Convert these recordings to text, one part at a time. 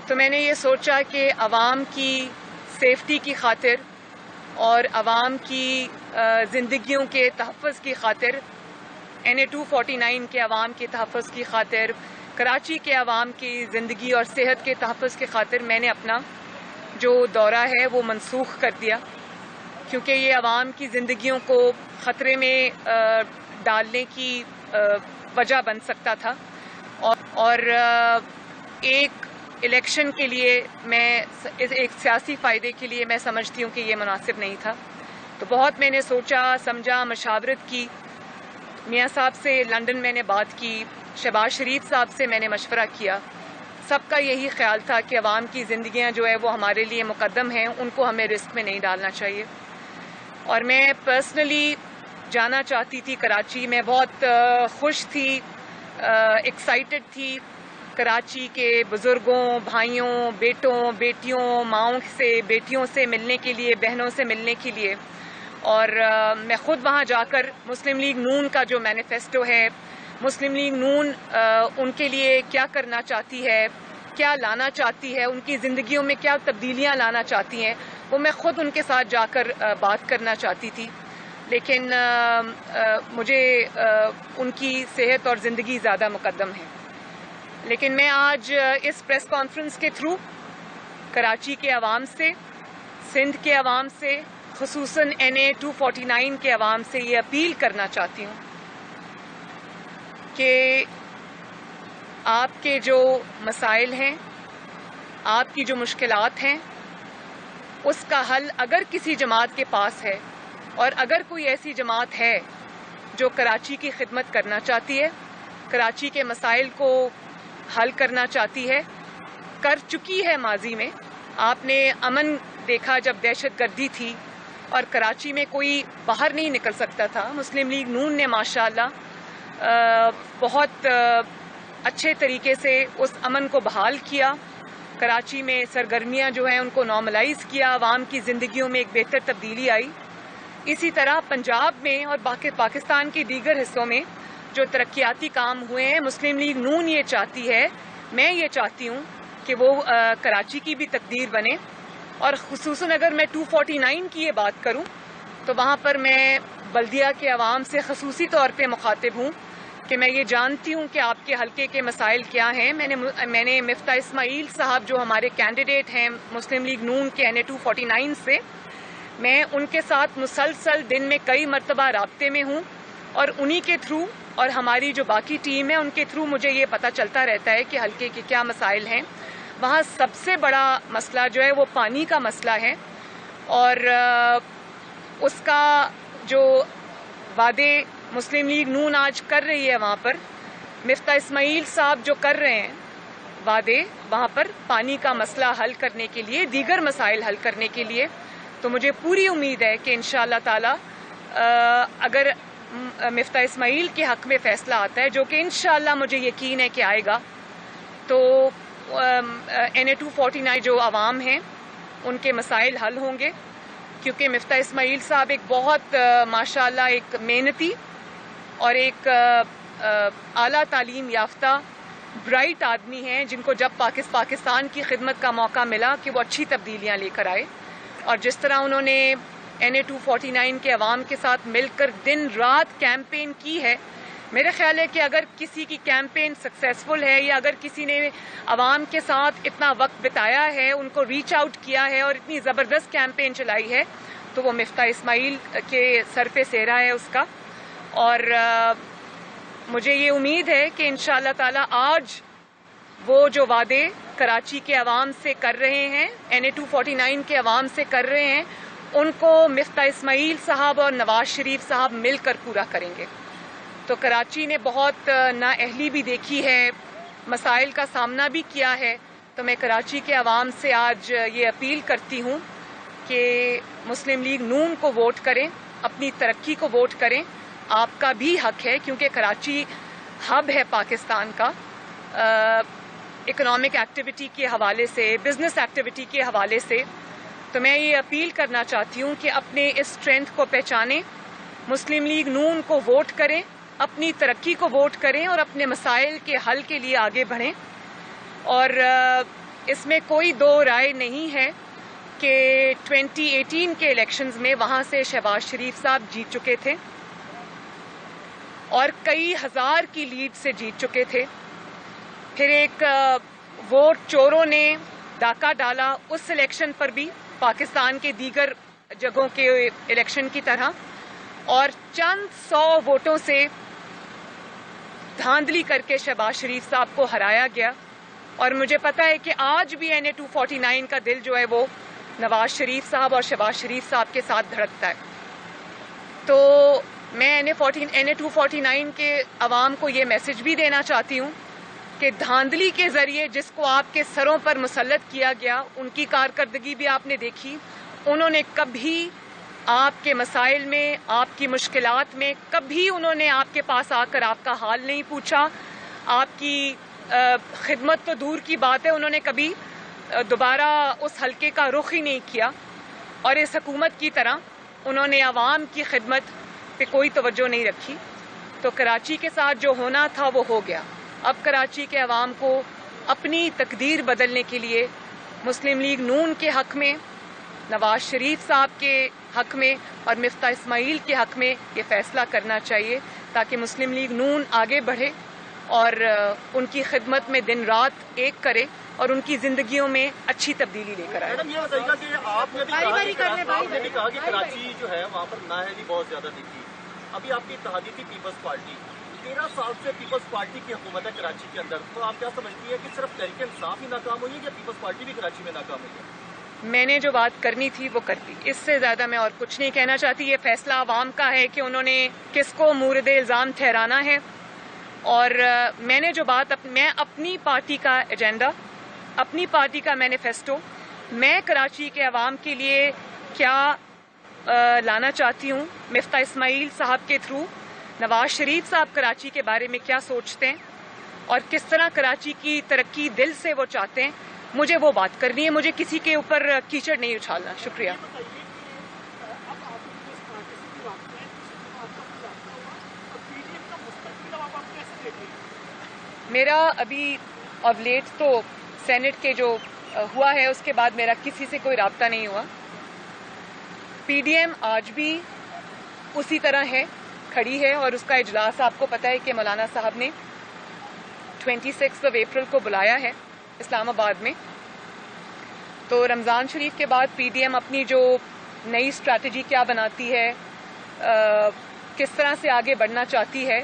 تو میں نے یہ سوچا کہ عوام کی سیفٹی کی خاطر اور عوام کی زندگیوں کے تحفظ کی خاطر NA 249 کے عوام کے تحفظ کی خاطر، کراچی کے عوام کی زندگی اور صحت کے تحفظ کی خاطر میں نے اپنا جو دورہ ہے وہ منسوخ کر دیا، کیونکہ یہ عوام کی زندگیوں کو خطرے میں ڈالنے کی وجہ بن سکتا تھا، اور ایک الیکشن کے لیے میں ایک سیاسی فائدے کے لیے میں سمجھتی ہوں کہ یہ مناسب نہیں تھا۔ تو بہت میں نے سوچا سمجھا، مشاورت کی، میاں صاحب سے لندن میں نے بات کی، شہباز شریف صاحب سے میں نے مشورہ کیا، سب کا یہی خیال تھا کہ عوام کی زندگیاں جو ہے وہ ہمارے لیے مقدم ہیں، ان کو ہمیں رسک میں نہیں ڈالنا چاہیے۔ اور میں پرسنلی جانا چاہتی تھی کراچی، میں بہت خوش تھی، ایکسائٹڈ تھی کراچی کے بزرگوں، بھائیوں، بیٹوں، بیٹیوں، ماؤں سے، بیٹیوں سے ملنے کے لیے، بہنوں سے ملنے کے لیے، اور میں خود وہاں جا کر مسلم لیگ نون کا جو مینیفیسٹو ہے، مسلم لیگ نون ان کے لیے کیا کرنا چاہتی ہے، کیا لانا چاہتی ہے، ان کی زندگیوں میں کیا تبدیلیاں لانا چاہتی ہیں، وہ میں خود ان کے ساتھ جا کر بات کرنا چاہتی تھی، لیکن مجھے ان کی صحت اور زندگی زیادہ مقدم ہے۔ لیکن میں آج اس پریس کانفرنس کے تھرو کراچی کے عوام سے، سندھ کے عوام سے، خصوصاً NA 249 کے عوام سے یہ اپیل کرنا چاہتی ہوں کہ آپ کے جو مسائل ہیں، آپ کی جو مشکلات ہیں، اس کا حل اگر کسی جماعت کے پاس ہے، اور اگر کوئی ایسی جماعت ہے جو کراچی کی خدمت کرنا چاہتی ہے، کراچی کے مسائل کو حل کرنا چاہتی ہے، کر چکی ہے ماضی میں۔ آپ نے امن دیکھا جب دہشت گردی تھی اور کراچی میں کوئی باہر نہیں نکل سکتا تھا، مسلم لیگ نون نے ماشاءاللہ بہت اچھے طریقے سے اس امن کو بحال کیا، کراچی میں سرگرمیاں جو ہیں ان کو نارملائز کیا، عوام کی زندگیوں میں ایک بہتر تبدیلی آئی۔ اسی طرح پنجاب میں اور پاکستان کے دیگر حصوں میں جو ترقیاتی کام ہوئے ہیں، مسلم لیگ نون یہ چاہتی ہے، میں یہ چاہتی ہوں کہ وہ کراچی کی بھی تقدیر بنے، اور خصوصاً اگر میں 249 کی یہ بات کروں تو وہاں پر میں بلدیہ کے عوام سے خصوصی طور پہ مخاطب ہوں کہ میں یہ جانتی ہوں کہ آپ کے حلقے کے مسائل کیا ہیں۔ میں نے مفتاح اسماعیل صاحب جو ہمارے کینڈیڈیٹ ہیں مسلم لیگ نون کے NA 249 سے، میں ان کے ساتھ مسلسل دن میں کئی مرتبہ رابطے میں ہوں، اور انہی کے تھرو اور ہماری جو باقی ٹیم ہے ان کے تھرو مجھے یہ پتہ چلتا رہتا ہے کہ حلقے کے کیا مسائل ہیں۔ وہاں سب سے بڑا مسئلہ جو ہے وہ پانی کا مسئلہ ہے، اور اس کا جو وعدے مسلم لیگ نون آج کر رہی ہے، وہاں پر مفتاح اسماعیل صاحب جو کر رہے ہیں وعدے، وہاں پر پانی کا مسئلہ حل کرنے کے لیے، دیگر مسائل حل کرنے کے لیے، تو مجھے پوری امید ہے کہ انشاءاللہ تعالی اگر مفتاح اسماعیل کے حق میں فیصلہ آتا ہے، جو کہ انشاءاللہ مجھے یقین ہے کہ آئے گا، تو NA 249 جو عوام ہیں ان کے مسائل حل ہوں گے، کیونکہ مفتاح اسماعیل صاحب ایک بہت ماشاءاللہ ایک محنتی اور ایک اعلیٰ تعلیم یافتہ برائٹ آدمی ہیں، جن کو جب پاکستان کی خدمت کا موقع ملا کہ وہ اچھی تبدیلیاں لے کر آئے، اور جس طرح انہوں نے NA 249 کے عوام کے ساتھ مل کر دن رات کیمپین کی ہے، میرے خیال ہے کہ اگر کسی کی کیمپین سکسیسفل ہے، یا اگر کسی نے عوام کے ساتھ اتنا وقت بتایا ہے، ان کو ریچ آؤٹ کیا ہے اور اتنی زبردست کیمپین چلائی ہے، تو وہ مفتاح اسماعیل کے سر پہ سہرا ہے اس کا۔ اور مجھے یہ امید ہے کہ انشاءاللہ تعالی آج وہ جو وعدے کراچی کے عوام سے کر رہے ہیں، NA 249 کے عوام سے کر رہے ہیں، ان کو مفتاح اسماعیل صاحب اور نواز شریف صاحب مل کر پورا کریں گے۔ تو کراچی نے بہت نااہلی بھی دیکھی ہے، مسائل کا سامنا بھی کیا ہے، تو میں کراچی کے عوام سے آج یہ اپیل کرتی ہوں کہ مسلم لیگ نون کو ووٹ کریں، اپنی ترقی کو ووٹ کریں، آپ کا بھی حق ہے، کیونکہ کراچی ہب ہے پاکستان کا، اکنامک ایکٹیویٹی کے حوالے سے، بزنس ایکٹیویٹی کے حوالے سے۔ تو میں یہ اپیل کرنا چاہتی ہوں کہ اپنے اس اسٹرینتھ کو پہچانیں، مسلم لیگ نون کو ووٹ کریں، اپنی ترقی کو ووٹ کریں، اور اپنے مسائل کے حل کے لیے آگے بڑھیں۔ اور اس میں کوئی دو رائے نہیں ہے کہ 2018 کے الیکشنز میں وہاں سے شہباز شریف صاحب جیت چکے تھے اور کئی ہزار کی لیڈ سے جیت چکے تھے. پھر ایک ووٹ چوروں نے ڈاکہ ڈالا اس الیکشن پر بھی پاکستان کے دیگر جگہوں کے الیکشن کی طرح, اور چند 100 ووٹوں سے دھاندلی کر کے شہباز شریف صاحب کو ہرایا گیا. اور مجھے پتا ہے کہ آج بھی NA 249 کا دل جو ہے وہ نواز شریف صاحب اور شہباز شریف صاحب کے ساتھ دھڑکتا ہے. تو میں NA 249 کے عوام کو یہ میسج بھی دینا چاہتی ہوں کہ دھاندلی کے ذریعے جس کو آپ کے سروں پر مسلط کیا گیا, ان کی کارکردگی بھی آپ نے دیکھی. انہوں نے کبھی آپ کے مسائل میں, آپ کی مشکلات میں, کبھی انہوں نے آپ کے پاس آ کر آپ کا حال نہیں پوچھا. آپ کی خدمت تو دور کی بات ہے, انہوں نے کبھی دوبارہ اس حلقے کا رخ ہی نہیں کیا. اور اس حکومت کی طرح انہوں نے عوام کی خدمت پہ کوئی توجہ نہیں رکھی. تو کراچی کے ساتھ جو ہونا تھا وہ ہو گیا. اب کراچی کے عوام کو اپنی تقدیر بدلنے کے لیے مسلم لیگ نون کے حق میں, نواز شریف صاحب کے حق میں اور مفتاح اسماعیل کے حق میں یہ فیصلہ کرنا چاہیے تاکہ مسلم لیگ نون آگے بڑھے اور ان کی خدمت میں دن رات ایک کرے اور ان کی زندگیوں میں اچھی تبدیلی لے کر آئے. میڈم یہ بتائیے کہ آپ نے بھی کہا کہ کراچی جو ہے وہاں پر نااہلی بہت زیادہ دکھی. ابھی آپ کی اتحادی تھی پیپلز پارٹی, 13 سال سے پیپلز پارٹی کی حکومت ہے کراچی کے اندر, تو آپ کیا سمجھتی ہیں کہ صرف تحریک انصاف ہی ناکام ہوئی ہے یا پیپلز پارٹی بھی کراچی میں ناکام ہوئی ہے؟ میں نے جو بات کرنی تھی وہ کر دی, اس سے زیادہ میں اور کچھ نہیں کہنا چاہتی. یہ فیصلہ عوام کا ہے کہ انہوں نے کس کو مورد الزام ٹھہرانا ہے. اور میں نے جو بات میں اپنی پارٹی کا ایجنڈا, اپنی پارٹی کا مینیفیسٹو, میں کراچی کے عوام کے لیے کیا لانا چاہتی ہوں, مفتاح اسماعیل صاحب کے تھرو نواز شریف صاحب کراچی کے بارے میں کیا سوچتے ہیں اور کس طرح کراچی کی ترقی دل سے وہ چاہتے ہیں, مجھے وہ بات کرنی ہے. مجھے کسی کے اوپر کیچڑ نہیں اچھالنا. شکریہ. میرا ابھی اب لیٹ تو سینٹ کے جو ہوا ہے اس کے بعد میرا کسی سے کوئی رابطہ نہیں ہوا. PDM آج بھی اسی طرح ہے, کھڑی ہے, اور اس کا اجلاس آپ کو پتہ ہے کہ مولانا صاحب نے 26 اپریل کو بلایا ہے اسلام آباد میں. تو رمضان شریف کے بعد PDM اپنی جو نئی اسٹریٹجی کیا بناتی ہے, کس طرح سے آگے بڑھنا چاہتی ہے,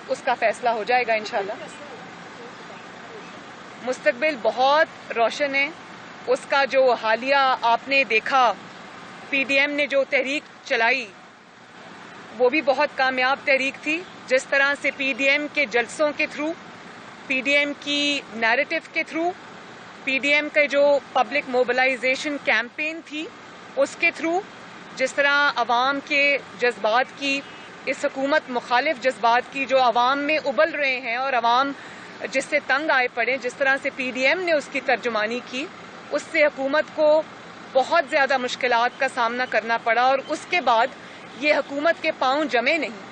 اس کا فیصلہ ہو جائے گا انشاءاللہ. مستقبل بہت روشن ہے. اس کا جو حالیہ آپ نے دیکھا, PDM نے جو تحریک چلائی وہ بھی بہت کامیاب تحریک تھی. جس طرح سے PDM کے جلسوں کے تھرو, PDM کی نیریٹو کے تھرو, PDM کا جو پبلک موبلائزیشن کیمپین تھی اس کے تھرو, جس طرح عوام کے جذبات کی, اس حکومت مخالف جذبات کی جو عوام میں ابل رہے ہیں اور عوام جس سے تنگ آئے پڑے, جس طرح سے PDM نے اس کی ترجمانی کی, اس سے حکومت کو بہت زیادہ مشکلات کا سامنا کرنا پڑا. اور اس کے بعد یہ حکومت کے پاؤں جمے نہیں.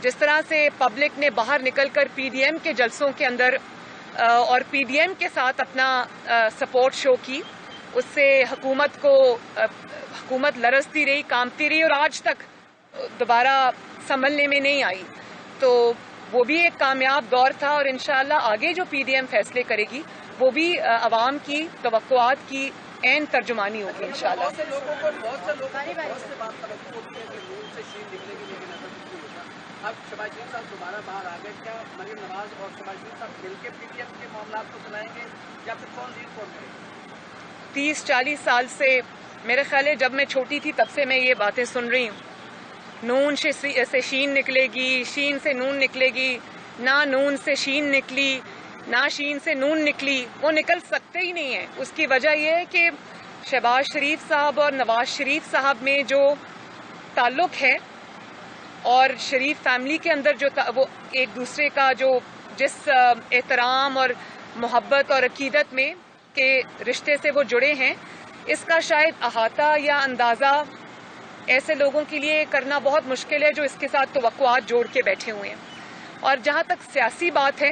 جس طرح سے پبلک نے باہر نکل کر PDM کے جلسوں کے اندر اور PDM کے ساتھ اپنا سپورٹ شو کی, اس سے حکومت لرزتی رہی, کانپتی رہی اور آج تک دوبارہ سنبھلنے میں نہیں آئی. تو وہ بھی ایک کامیاب دور تھا اور انشاءاللہ آگے جو PDM فیصلے کرے گی وہ بھی عوام کی توقعات کی عین ترجمانی ہوگی انشاءاللہ. اب شہباز شریف صاحب دوبارہ باہر آ گئے, کیا مریم نواز اور شہباز شریف صاحب مل کے PDM کے معاملات کو چلائیں گے یا پھر کون لیڈ کون کرے؟ 30-40 سال سے, میرے خیال ہے جب میں چھوٹی تھی تب سے میں یہ باتیں سن رہی ہوں. نون سے شین نکلے گی, شین سے نون نکلے گی, نہ نون سے شین نکلی نہ شین سے نون نکلی. وہ نکل سکتے ہی نہیں ہیں. اس کی وجہ یہ ہے کہ شہباز شریف صاحب اور نواز شریف صاحب میں جو تعلق ہے اور شریف فیملی کے اندر جو وہ ایک دوسرے کا جو جس احترام اور محبت اور عقیدت میں کے رشتے سے وہ جڑے ہیں, اس کا شاید احاطہ یا اندازہ ایسے لوگوں کے لیے کرنا بہت مشکل ہے جو اس کے ساتھ توقعات جوڑ کے بیٹھے ہوئے ہیں. اور جہاں تک سیاسی بات ہے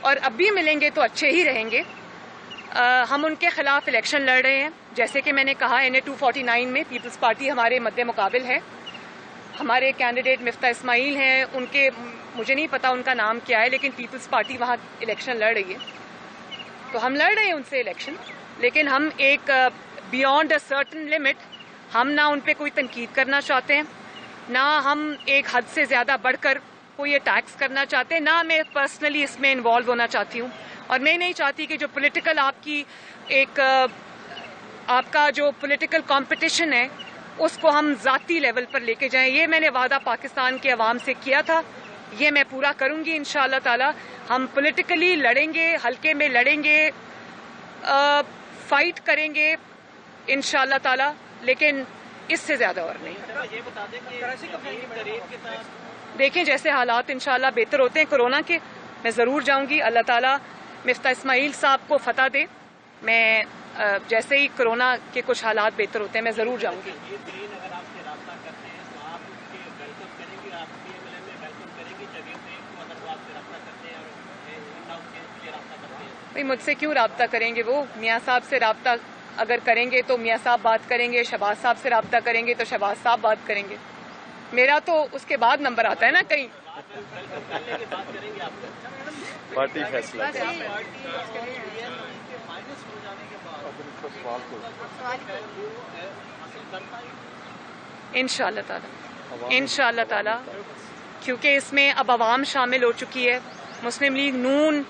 اور اب بھی ملیں گے تو اچھے ہی رہیں گے. ہم ان کے خلاف الیکشن لڑ رہے ہیں. جیسے کہ میں نے کہا NA 249 میں پیپلز پارٹی ہمارے مد مقابل ہے. ہمارے کینڈیڈیٹ مفتاح اسماعیل ہیں. ان کے مجھے نہیں پتا ان کا نام کیا ہے, لیکن پیپلز پارٹی وہاں الیکشن لڑ رہی ہے. تو ہم لڑ رہے ہیں ان سے الیکشن, لیکن ہم ایک بیونڈ اے سرٹن لمٹ ہم نہ ان پہ کوئی تنقید کرنا چاہتے ہیں, نہ ہم ایک حد سے زیادہ بڑھ کر کوئی اٹیکس کرنا چاہتے ہیں, نہ میں پرسنلی اس میں انوالو ہونا چاہتی ہوں. اور میں نہیں چاہتی کہ جو پولیٹیکل آپ کا جو پولیٹیکل کمپٹیشن ہے اس کو ہم ذاتی لیول پر لے کے جائیں. یہ میں نے وعدہ پاکستان کے عوام سے کیا تھا, یہ میں پورا کروں گی انشاءاللہ تعالی. ہم پولیٹیکلی لڑیں گے, حلقے میں لڑیں گے, فائٹ کریں گے انشاءاللہ تعالی, لیکن اس سے زیادہ اور نہیں. یہ بتا دیں کہ دیکھیں جیسے حالات انشاءاللہ بہتر ہوتے ہیں کورونا کے, میں ضرور جاؤں گی. اللہ تعالیٰ مفتاح اسماعیل صاحب کو فتح دے. میں جیسے ہی کورونا کے کچھ حالات بہتر ہوتے ہیں میں ضرور جاؤں گی. اگر آپ سے رابطہ کرتے ہیں تو آپ اس کے ویلکم کریں گے, آپ PMLA میں ویلکم کریں گے جگہ سے کو اگر وہ آپ سے رابطہ کرتے ہیں اور اس کے رابطہ کرتے ہیں؟ بھائی مجھ سے کیوں رابطہ کریں گے وہ؟ میاں صاحب سے رابطہ اگر کریں گے تو میاں صاحب بات کریں گے, شہباز صاحب سے رابطہ کریں گے تو شہباز صاحب بات کریں گے. میرا تو اس کے بعد نمبر آتا ہے نا کہیں. پارٹی فیصلہ انشاءاللہ تعالی, انشاءاللہ تعالی, کیونکہ اس میں اب عوام شامل ہو چکی ہے. مسلم لیگ نون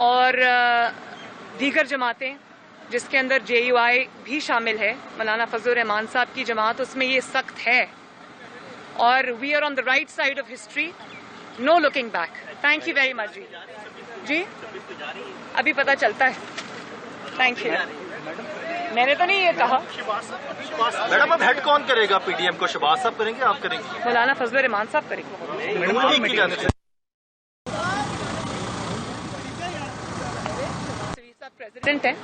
اور دیگر جماعتیں جس کے اندر JUI بھی شامل ہے, مولانا فضل الرحمان صاحب کی جماعت, اس میں یہ سخت ہے. اور we are on the right side of history, no looking back. Thank you very much. جی ابھی پتہ چلتا ہے. Thank you. میں نے تو نہیں یہ کہا. میڈم اب ہیڈ کون کرے گا PDM کو؟ شہباز صاحب کریں گے, آپ کریں گے؟ مولانا فضل الرحمان صاحب کریں گے. نون لیگ کی جانب سے پریزیڈنٹ ہیں,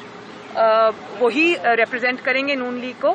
وہی ریپرزینٹ کریں گے نون لیگ کو.